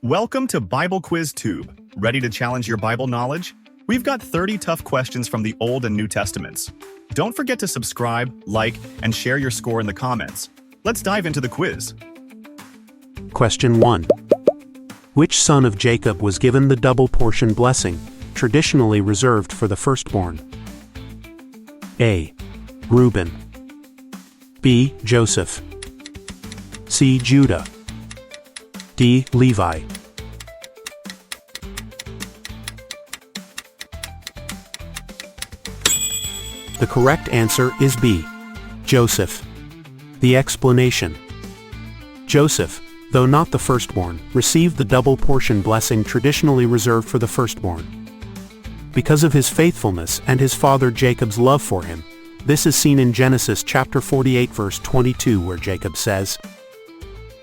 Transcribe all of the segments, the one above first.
Welcome to Bible Quiz Tube. Ready to challenge your Bible knowledge? We've got 30 tough questions from the Old and New Testaments. Don't forget to subscribe, like, and share your score in the comments. Let's dive into the quiz. Question 1. Which son of Jacob was given the double portion blessing, traditionally reserved for the firstborn? A. Reuben. B. Joseph. C. Judah. D. Levi. The correct answer is B. Joseph. The explanation. Joseph, though not the firstborn, received the double portion blessing traditionally reserved for the firstborn. Because of his faithfulness and his father Jacob's love for him, this is seen in Genesis chapter 48 verse 22 where Jacob says,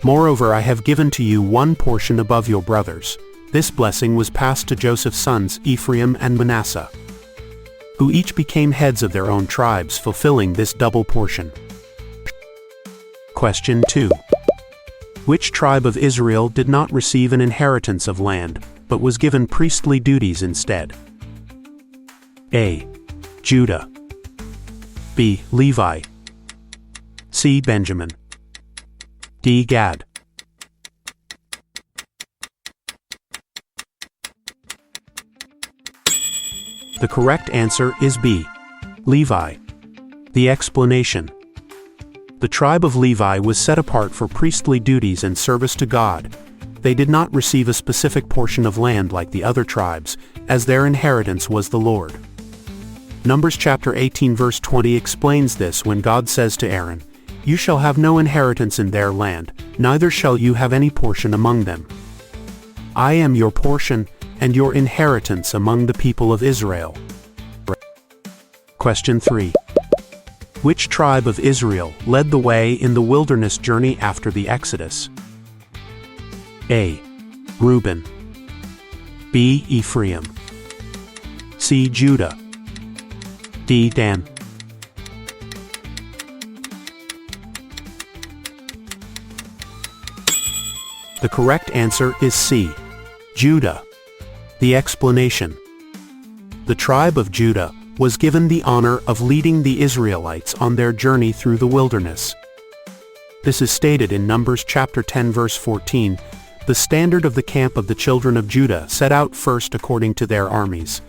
"Moreover I have given to you one portion above your brothers." This blessing was passed to Joseph's sons Ephraim and Manasseh, who each became heads of their own tribes, fulfilling this double portion. Question 2. Which tribe of Israel did not receive an inheritance of land, but was given priestly duties instead? A. Judah. B. Levi. C. Benjamin. D. Gad. The correct answer is B. Levi. The explanation. The tribe of Levi was set apart for priestly duties and service to God. They did not receive a specific portion of land like the other tribes, as their inheritance was the Lord. Numbers chapter 18 verse 20 explains this when God says to Aaron, "You shall have no inheritance in their land, neither shall you have any portion among them. I am your portion and your inheritance among the people of Israel." Question 3. Which tribe of Israel led the way in the wilderness journey after the Exodus? A. Reuben. B. Ephraim. C. Judah. D. Dan. The correct answer is C. Judah. The explanation. The tribe of Judah was given the honor of leading the Israelites on their journey through the wilderness. This is stated in Numbers chapter 10 verse 14. The standard of the camp of the children of Judah set out first according to their armies.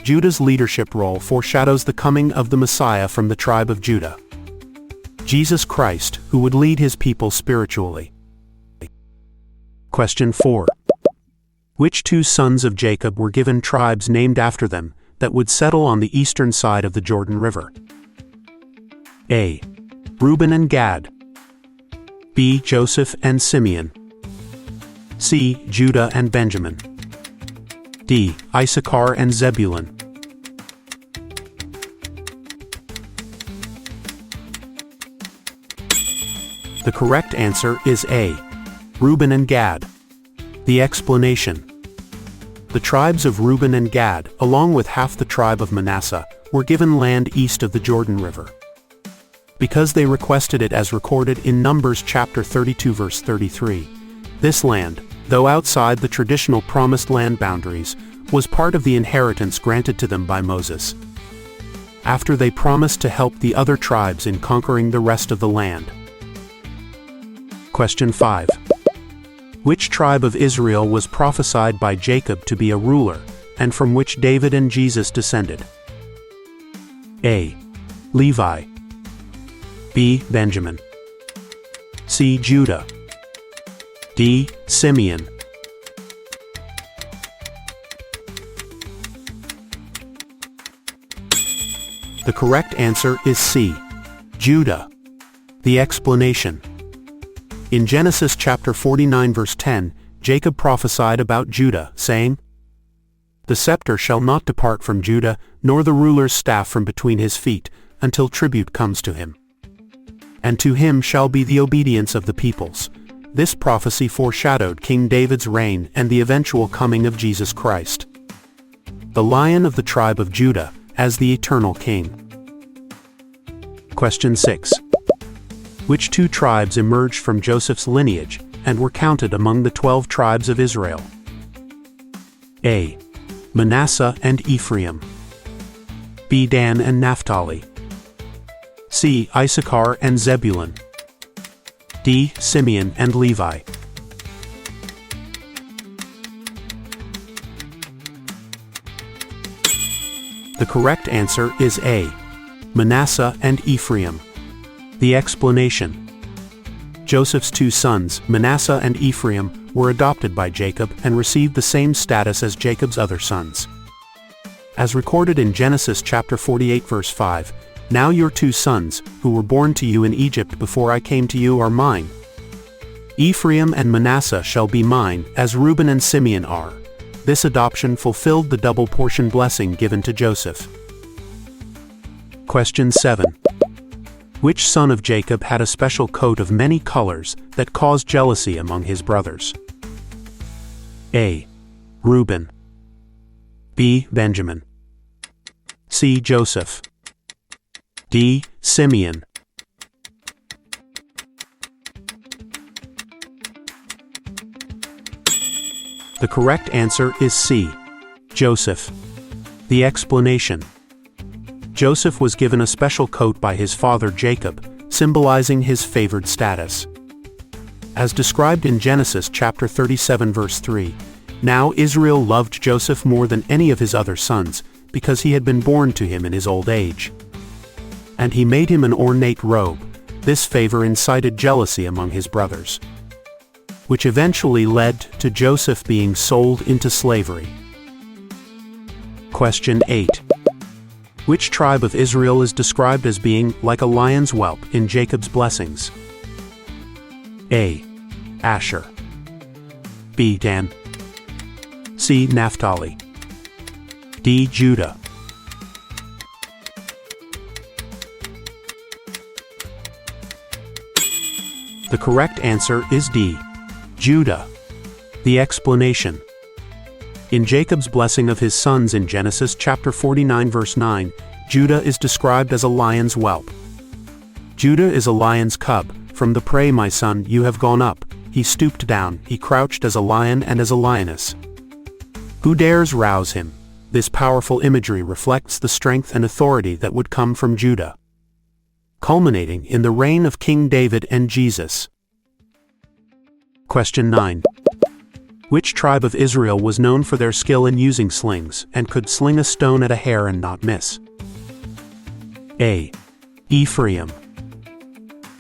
Judah's leadership role foreshadows the coming of the Messiah from the tribe of Judah, Jesus Christ, who would lead his people spiritually. Question 4. Which two sons of Jacob were given tribes named after them that would settle on the eastern side of the Jordan River? A. Reuben and Gad. B. Joseph and Simeon. C. Judah and Benjamin. D. Issachar and Zebulun. The correct answer is A. Reuben and Gad. The explanation. The tribes of Reuben and Gad, along with half the tribe of Manasseh, were given land east of the Jordan River. Because they requested it as recorded in Numbers chapter 32 verse 33, this land, though outside the traditional promised land boundaries, was part of the inheritance granted to them by Moses, after they promised to help the other tribes in conquering the rest of the land. Question 5. Which tribe of Israel was prophesied by Jacob to be a ruler, and from which David and Jesus descended? A. Levi. B. Benjamin. C. Judah. D. Simeon. The correct answer is C. Judah. The explanation. In Genesis chapter 49 verse 10, Jacob prophesied about Judah, saying, "The scepter shall not depart from Judah, nor the ruler's staff from between his feet, until tribute comes to him. And to him shall be the obedience of the peoples." This prophecy foreshadowed King David's reign and the eventual coming of Jesus Christ, the Lion of the tribe of Judah, as the eternal King. Question 6. Which two tribes emerged from Joseph's lineage and were counted among the 12 tribes of Israel? A. Manasseh and Ephraim. B. Dan and Naphtali. C. Issachar and Zebulun. D. Simeon and Levi. The correct answer is A. Manasseh and Ephraim. The explanation: Joseph's two sons, Manasseh and Ephraim, were adopted by Jacob and received the same status as Jacob's other sons. As recorded in Genesis chapter 48 verse 5, "Now your two sons, who were born to you in Egypt before I came to you, are mine. Ephraim and Manasseh shall be mine, as Reuben and Simeon are." This adoption fulfilled the double portion blessing given to Joseph. Question 7. Which son of Jacob had a special coat of many colors that caused jealousy among his brothers? A. Reuben. B. Benjamin. C. Joseph. D. Simeon. The correct answer is C. Joseph. The explanation: Joseph was given a special coat by his father Jacob, symbolizing his favored status. As described in Genesis chapter 37 verse 3, "Now Israel loved Joseph more than any of his other sons, because he had been born to him in his old age. And he made him an ornate robe." This favor incited jealousy among his brothers, which eventually led to Joseph being sold into slavery. Question 8. Which tribe of Israel is described as being like a lion's whelp in Jacob's blessings? A. Asher. B. Dan. C. Naphtali. D. Judah. The correct answer is D. Judah. The explanation: in Jacob's blessing of his sons in Genesis chapter 49 verse 9, Judah is described as a lion's whelp. Judah is a lion's cub. "From the prey, my son, you have gone up. He stooped down, he crouched as a lion and as a lioness. Who dares rouse him?" This powerful imagery reflects the strength and authority that would come from Judah, culminating in the reign of King David and Jesus. Question 9. Which tribe of Israel was known for their skill in using slings, and could sling a stone at a hair and not miss? A. Ephraim.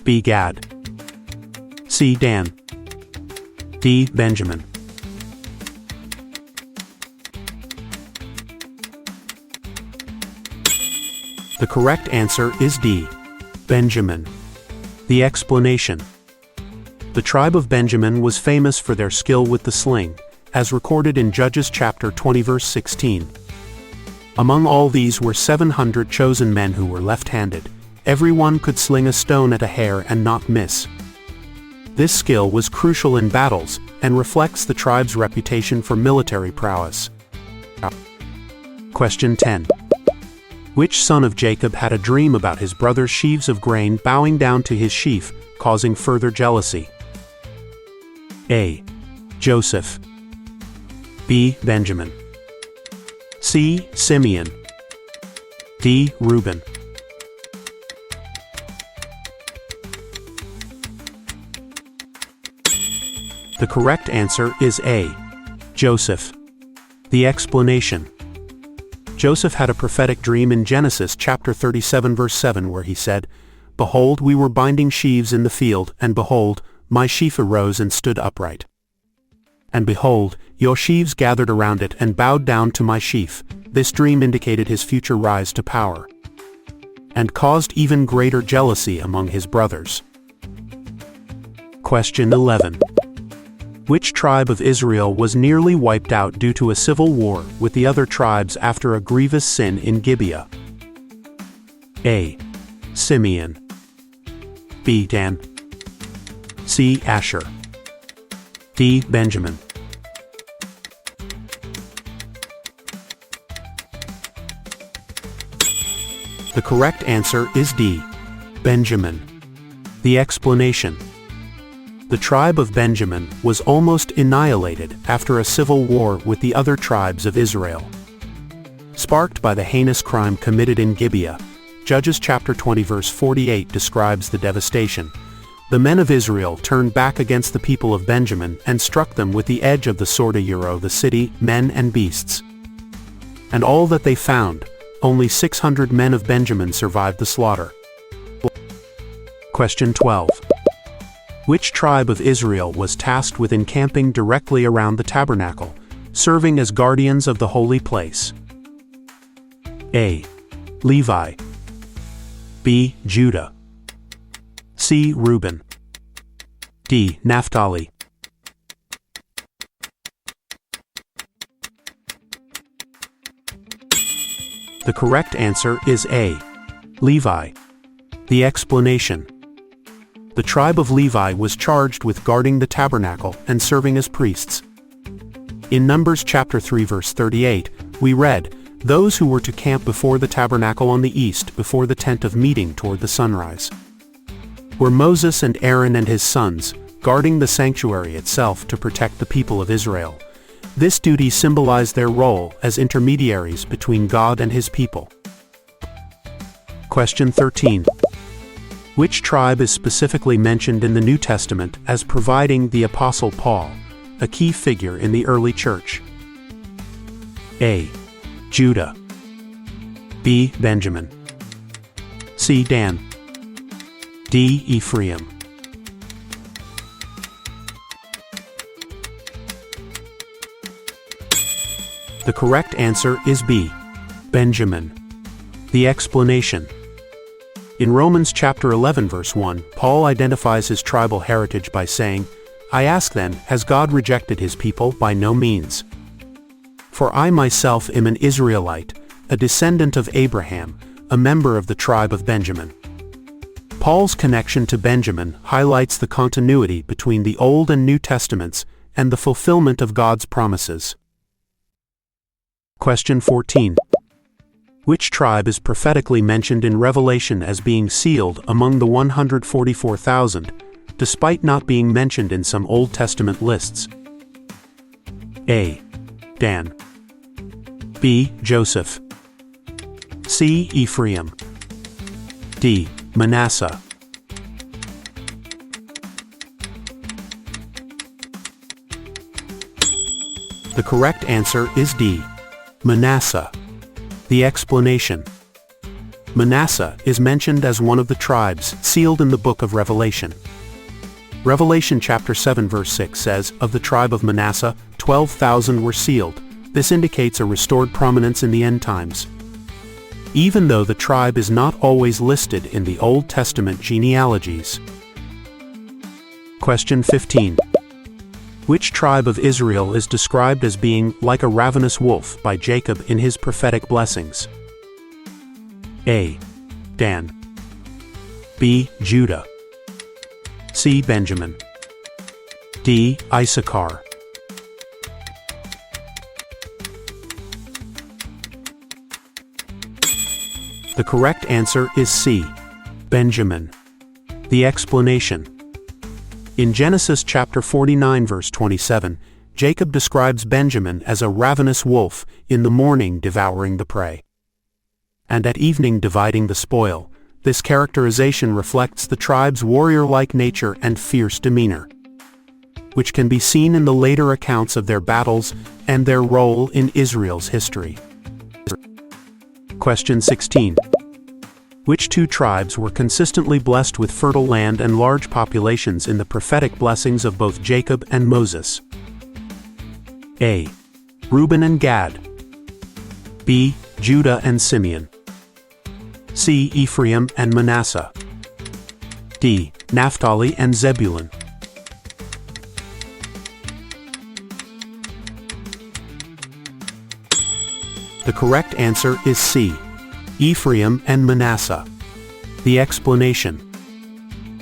B. Gad. C. Dan. D. Benjamin. The correct answer is D. Benjamin. The explanation: the tribe of Benjamin was famous for their skill with the sling, as recorded in Judges chapter 20 verse 16. Among all these were 700 chosen men who were left-handed. Everyone could sling a stone at a hair and not miss. This skill was crucial in battles and reflects the tribe's reputation for military prowess. Question 10. Which son of Jacob had a dream about his brother's sheaves of grain bowing down to his sheaf, causing further jealousy? A. Joseph. B. Benjamin. C. Simeon. D. Reuben. The correct answer is A. Joseph. The explanation: Joseph had a prophetic dream in Genesis chapter 37 verse 7 where he said, "Behold, we were binding sheaves in the field, and behold, my sheaf arose and stood upright. And behold, your sheaves gathered around it and bowed down to my sheaf." This dream indicated his future rise to power, and caused even greater jealousy among his brothers. Question 11. Which tribe of Israel was nearly wiped out due to a civil war with the other tribes after a grievous sin in Gibeah? A. Simeon. B. Dan. C. Asher. D. Benjamin. The correct answer is D. Benjamin. The explanation: The tribe of Benjamin was almost annihilated after a civil war with the other tribes of Israel. Sparked by the heinous crime committed in Gibeah, Judges chapter 20 verse 48 describes the devastation. The men of Israel turned back against the people of Benjamin and struck them with the edge of the sword, the city, men and beasts. And all that they found, only 600 men of Benjamin survived the slaughter. Question 12. Which tribe of Israel was tasked with encamping directly around the tabernacle, serving as guardians of the holy place? A. Levi. B. Judah. C. Reuben. D. Naphtali. The correct answer is A. Levi. The explanation. The tribe of Levi was charged with guarding the tabernacle and serving as priests. In Numbers chapter 3 verse 38, we read, "Those who were to camp before the tabernacle on the east before the tent of meeting toward the sunrise," were Moses and Aaron and his sons, guarding the sanctuary itself to protect the people of Israel. This duty symbolized their role as intermediaries between God and his people. Question 13. Which tribe is specifically mentioned in the New Testament as providing the Apostle Paul, a key figure in the early church? A. Judah. B. Benjamin. C. Dan. D. Ephraim. The correct answer is B. Benjamin. The explanation. In Romans chapter 11 verse 1, Paul identifies his tribal heritage by saying, "I ask then, has God rejected his people? By no means. For I myself am an Israelite, a descendant of Abraham, a member of the tribe of Benjamin." Paul's connection to Benjamin highlights the continuity between the Old and New Testaments and the fulfillment of God's promises. Question 14. Which tribe is prophetically mentioned in Revelation as being sealed among the 144,000, despite not being mentioned in some Old Testament lists? A. Dan. B. Joseph. C. Ephraim. D. Manasseh. The correct answer is D. Manasseh. The explanation. Manasseh is mentioned as one of the tribes sealed in the book of Revelation. Revelation chapter 7 verse 6 says, "Of the tribe of Manasseh, 12,000 were sealed." This indicates a restored prominence in the end times. Even though the tribe is not always listed in the Old Testament genealogies. Question 15. Which tribe of Israel is described as being like a ravenous wolf by Jacob in his prophetic blessings? A. Dan. B. Judah. C. Benjamin. D. Issachar. The correct answer is C. Benjamin. The explanation. In Genesis chapter 49 verse 27, Jacob describes Benjamin as a ravenous wolf, in the morning devouring the prey, and at evening dividing the spoil. This characterization reflects the tribe's warrior-like nature and fierce demeanor, which can be seen in the later accounts of their battles and their role in Israel's history. Question 16. Which two tribes were consistently blessed with fertile land and large populations in the prophetic blessings of both Jacob and Moses? A. Reuben and Gad. B. Judah and Simeon. C. Ephraim and Manasseh. D. Naphtali and Zebulun. The correct answer is C. Ephraim and Manasseh. The explanation.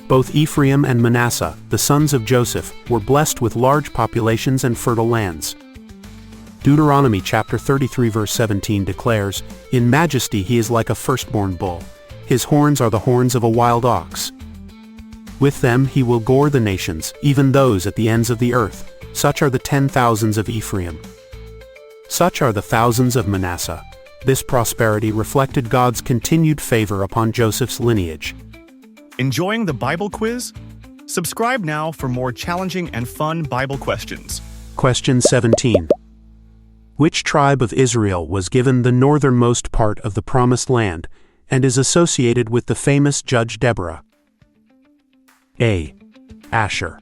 Both Ephraim and Manasseh, the sons of Joseph, were blessed with large populations and fertile lands. Deuteronomy chapter 33 verse 17 declares, "In majesty he is like a firstborn bull. His horns are the horns of a wild ox." With them he will gore the nations, even those at the ends of the earth. Such are the 10,000s of Ephraim. Such are the thousands of Manasseh. This prosperity reflected God's continued favor upon Joseph's lineage. Enjoying the Bible quiz? Subscribe now for more challenging and fun Bible questions. Question 17. Which tribe of Israel was given the northernmost part of the Promised Land and is associated with the famous judge Deborah? A. Asher.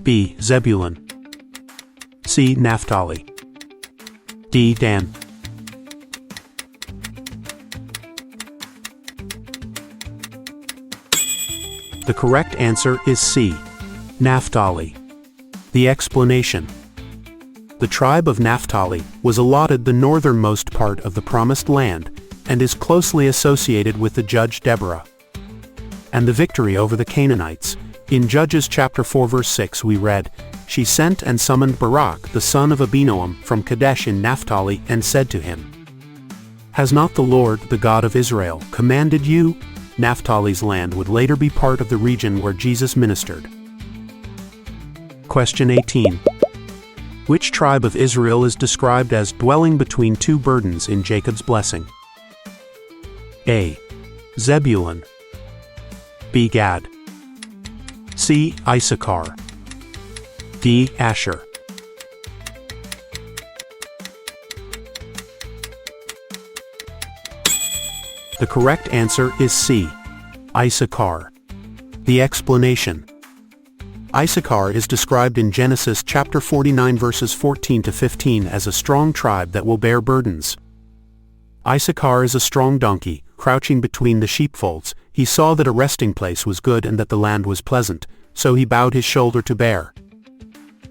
B. Zebulun. C. Naphtali. D. Dan. The correct answer is C. Naphtali. The explanation. The tribe of Naphtali was allotted the northernmost part of the Promised Land and is closely associated with the judge Deborah. And the victory over the Canaanites. In Judges chapter 4 verse 6 we read, "She sent and summoned Barak the son of Abinoam from Kadesh in Naphtali and said to him, Has not the Lord, the God of Israel, commanded you?" Naphtali's land would later be part of the region where Jesus ministered. Question 18. Which tribe of Israel is described as dwelling between two burdens in Jacob's blessing? A. Zebulun. B. Gad. C. Issachar. D. Asher. The correct answer is C. Issachar. The explanation. Issachar is described in Genesis chapter 49 verses 14 to 15 as a strong tribe that will bear burdens. Issachar is a strong donkey, crouching between the sheepfolds. He saw that a resting place was good and that the land was pleasant, so he bowed his shoulder to bear,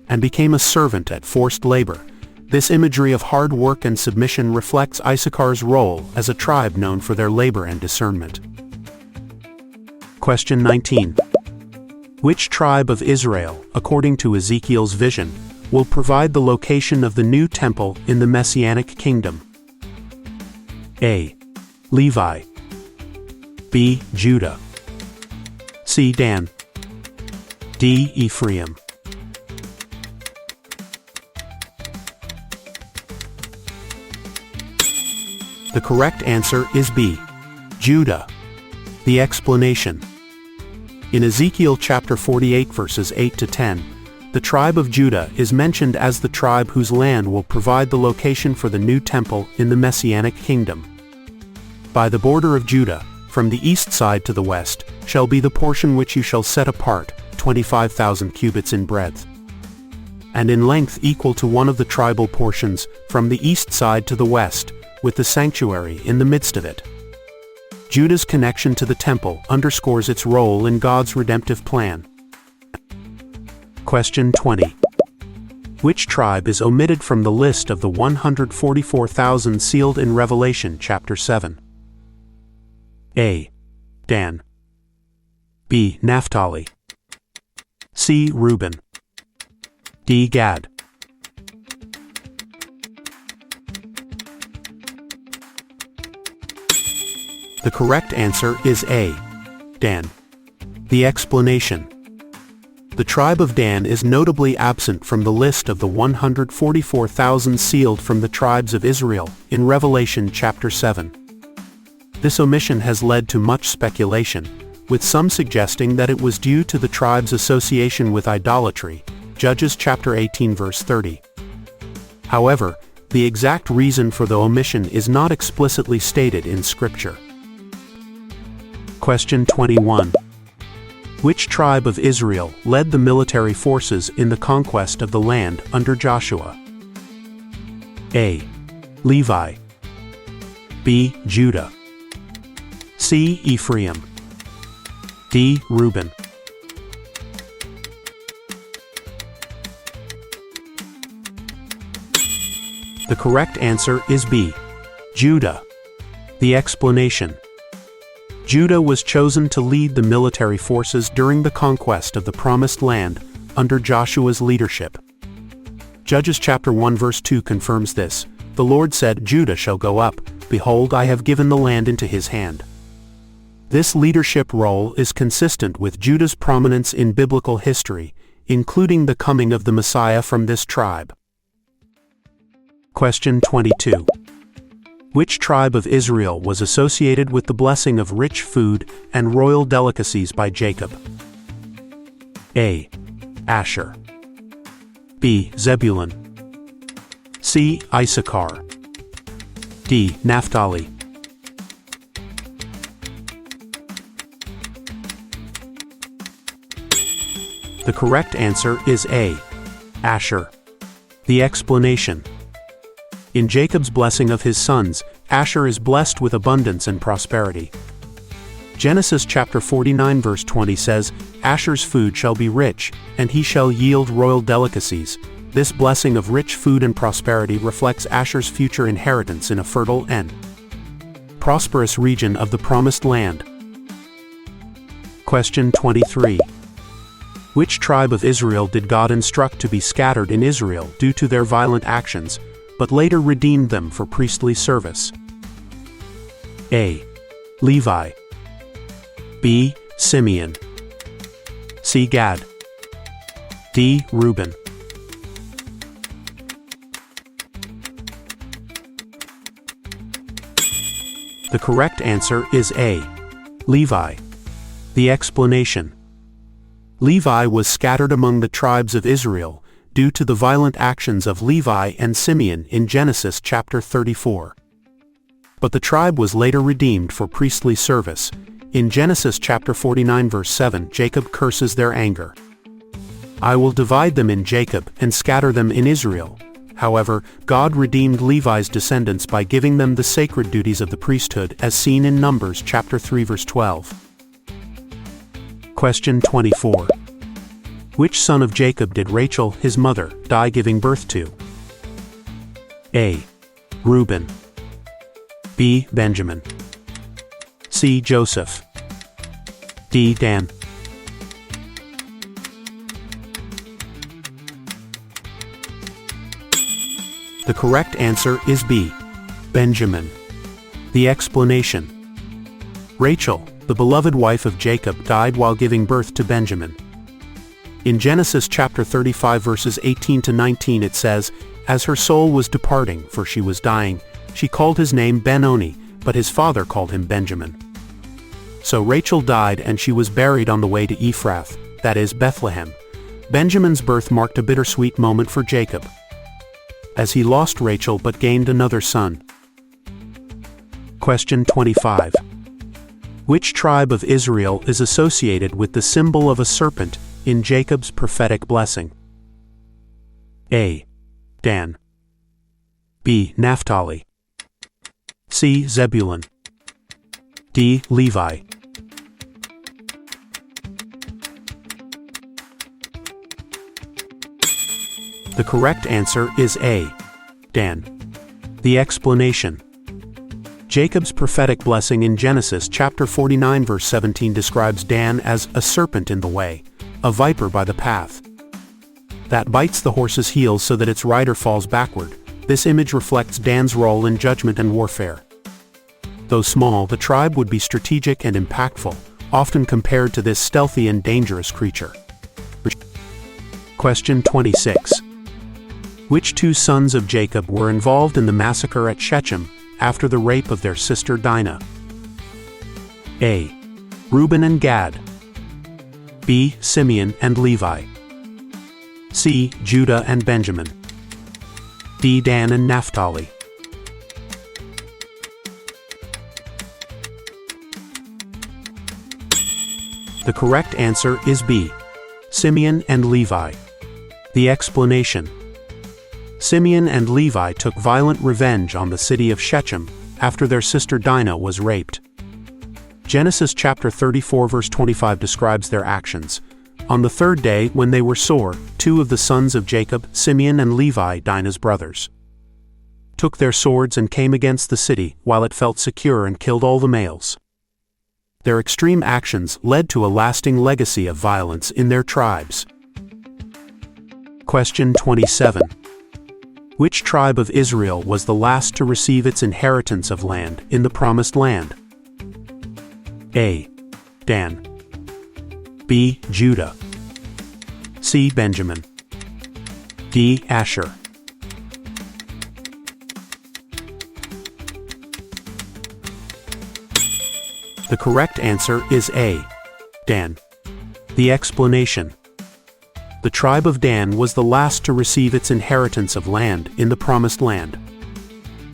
and became a servant at forced labor. This imagery of hard work and submission reflects Issachar's role as a tribe known for their labor and discernment. Question 19. Which tribe of Israel, according to Ezekiel's vision, will provide the location of the new temple in the Messianic kingdom? A. Levi. B. Judah. C. Dan. D. Ephraim. The correct answer is B. Judah. The explanation. In Ezekiel chapter 48 verses 8 to 10, the tribe of Judah is mentioned as the tribe whose land will provide the location for the new temple in the Messianic kingdom. By the border of Judah, from the east side to the west, shall be the portion which you shall set apart, 25,000 cubits in breadth, and in length equal to one of the tribal portions, from the east side to the west, with the sanctuary in the midst of it. Judah's connection to the temple underscores its role in God's redemptive plan. Question 20. Which tribe is omitted from the list of the 144,000 sealed in Revelation chapter 7? A. Dan. B. Naphtali. C. Reuben. D. Gad. The correct answer is A. Dan. The explanation. The tribe of Dan is notably absent from the list of the 144,000 sealed from the tribes of Israel in Revelation chapter 7. This omission has led to much speculation, with some suggesting that it was due to the tribe's association with idolatry, Judges chapter 18 verse 30. However, the exact reason for the omission is not explicitly stated in Scripture. Question 21. Which tribe of Israel led the military forces in the conquest of the land under Joshua? A. Levi. B. Judah. C. Ephraim. D. Reuben. The correct answer is B. Judah. The explanation. Judah was chosen to lead the military forces during the conquest of the Promised Land under Joshua's leadership. Judges chapter 1 verse 2 confirms this. The Lord said, "Judah shall go up. Behold, I have given the land into his hand." This leadership role is consistent with Judah's prominence in biblical history, including the coming of the Messiah from this tribe. Question 22. Which tribe of Israel was associated with the blessing of rich food and royal delicacies by Jacob? A. Asher. B. Zebulun. C. Issachar. D. Naphtali. The correct answer is A. Asher. The explanation. In Jacob's blessing of his sons, Asher is blessed with abundance and prosperity. Genesis chapter 49 verse 20 says, "Asher's food shall be rich, and he shall yield royal delicacies." This blessing of rich food and prosperity reflects Asher's future inheritance in a fertile and prosperous region of the Promised Land. Question 23. Which tribe of Israel did God instruct to be scattered in Israel due to their violent actions, but later redeemed them for priestly service? A. Levi. B. Simeon. C. Gad. D. Reuben. The correct answer is A. Levi. The explanation. Levi was scattered among the tribes of Israel due to the violent actions of Levi and Simeon in Genesis chapter 34. But the tribe was later redeemed for priestly service. In Genesis chapter 49 verse 7, Jacob curses their anger. "I will divide them in Jacob and scatter them in Israel." However, God redeemed Levi's descendants by giving them the sacred duties of the priesthood as seen in Numbers chapter 3 verse 12. Question 24. Which son of Jacob did Rachel, his mother, die giving birth to? A. Reuben. B. Benjamin. C. Joseph. D. Dan. The correct answer is B. Benjamin. The explanation. Rachel, the beloved wife of Jacob, died while giving birth to Benjamin. In Genesis chapter 35 verses 18 to 19 it says, "As her soul was departing, for she was dying, she called his name Ben-Oni, but his father called him Benjamin. So Rachel died and she was buried on the way to Ephrath, that is Bethlehem. Benjamin's birth marked a bittersweet moment for Jacob, as he lost Rachel but gained another son." Question 25. Which tribe of Israel is associated with the symbol of a serpent in Jacob's prophetic blessing? A. Dan. B. Naphtali. C. Zebulun. D. Levi. The correct answer is A. Dan. The explanation. Jacob's prophetic blessing in Genesis chapter 49 verse 17 describes Dan as a serpent in the way, a viper by the path, that bites the horse's heels so that its rider falls backward. This image reflects Dan's role in judgment and warfare. Though small, the tribe would be strategic and impactful, often compared to this stealthy and dangerous creature. Question 26. Which two sons of Jacob were involved in the massacre at Shechem after the rape of their sister Dinah? A. Reuben and Gad. B. Simeon and Levi. C. Judah and Benjamin. D. Dan and Naphtali. The correct answer is B. Simeon and Levi. The explanation. Simeon and Levi took violent revenge on the city of Shechem after their sister Dinah was raped. Genesis chapter 34 verse 25 describes their actions. On the third day, when they were sore, two of the sons of Jacob, Simeon and Levi, Dinah's brothers, took their swords and came against the city while it felt secure and killed all the males. Their extreme actions led to a lasting legacy of violence in their tribes. Question 27. Which tribe of Israel was the last to receive its inheritance of land in the Promised Land? A. Dan. B. Judah. C. Benjamin. D. Asher. The correct answer is A. Dan. The explanation. The tribe of Dan was the last to receive its inheritance of land in the Promised Land.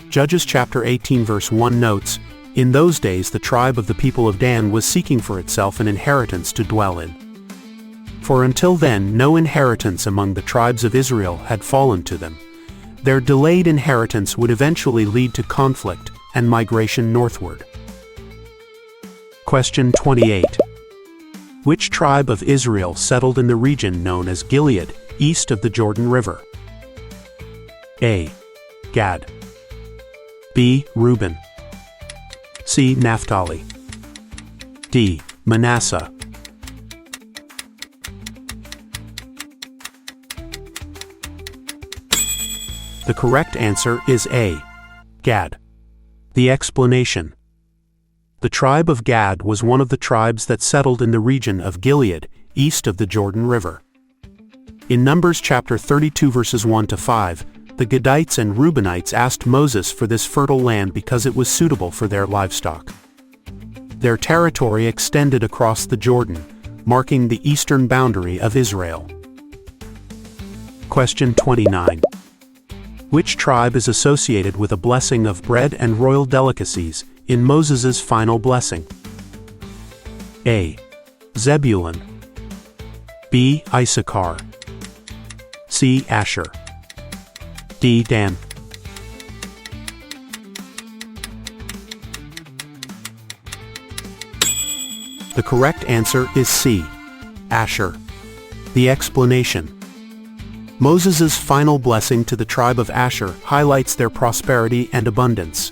Judges chapter 18 verse 1 notes, "In those days the tribe of the people of Dan was seeking for itself an inheritance to dwell in." For until then no inheritance among the tribes of Israel had fallen to them. Their delayed inheritance would eventually lead to conflict and migration northward. Question 28. Which tribe of Israel settled in the region known as Gilead, east of the Jordan River? A. Gad. B. Reuben. C. Naphtali. D. Manasseh. The correct answer is A. Gad. The explanation. The tribe of Gad was one of the tribes that settled in the region of Gilead, east of the Jordan River. In Numbers chapter 32 verses 1 to 5, the Gadites and Reubenites asked Moses for this fertile land because it was suitable for their livestock. Their territory extended across the Jordan, marking the eastern boundary of Israel. Question 29. Which tribe is associated with a blessing of bread and royal delicacies in Moses' final blessing? A. Zebulun. B. Issachar. C. Asher. D. Dan. The correct answer is C. Asher. The explanation. Moses' final blessing to the tribe of Asher highlights their prosperity and abundance.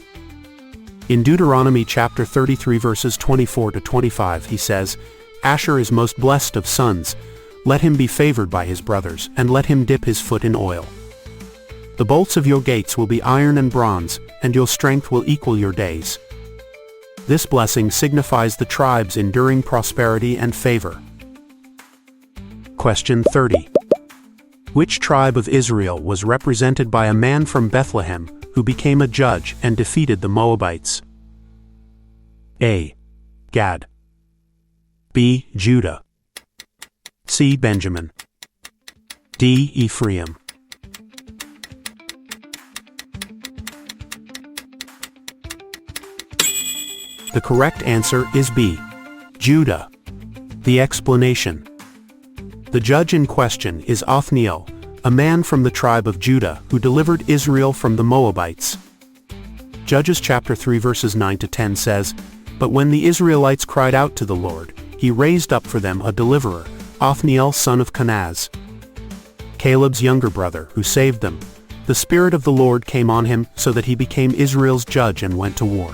In Deuteronomy chapter 33 verses 24 to 25 he says, "Asher is most blessed of sons. Let him be favored by his brothers, and let him dip his foot in oil. The bolts of your gates will be iron and bronze, and your strength will equal your days." This blessing signifies the tribe's enduring prosperity and favor. Question 30. Which tribe of Israel was represented by a man from Bethlehem who became a judge and defeated the Moabites? A. Gad. B. Judah. C. Benjamin. D. Ephraim. The correct answer is B. Judah. The explanation. The judge in question is Othniel, a man from the tribe of Judah who delivered Israel from the Moabites. Judges chapter 3 verses 9 to 10 says, "But when the Israelites cried out to the Lord, he raised up for them a deliverer, Othniel son of Kenaz, Caleb's younger brother, who saved them. The Spirit of the Lord came on him so that he became Israel's judge and went to war."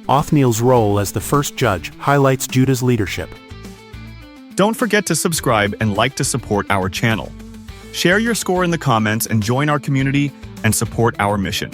Othniel's role as the first judge highlights Judah's leadership. Don't forget to subscribe and like to support our channel. Share your score in the comments and join our community and support our mission.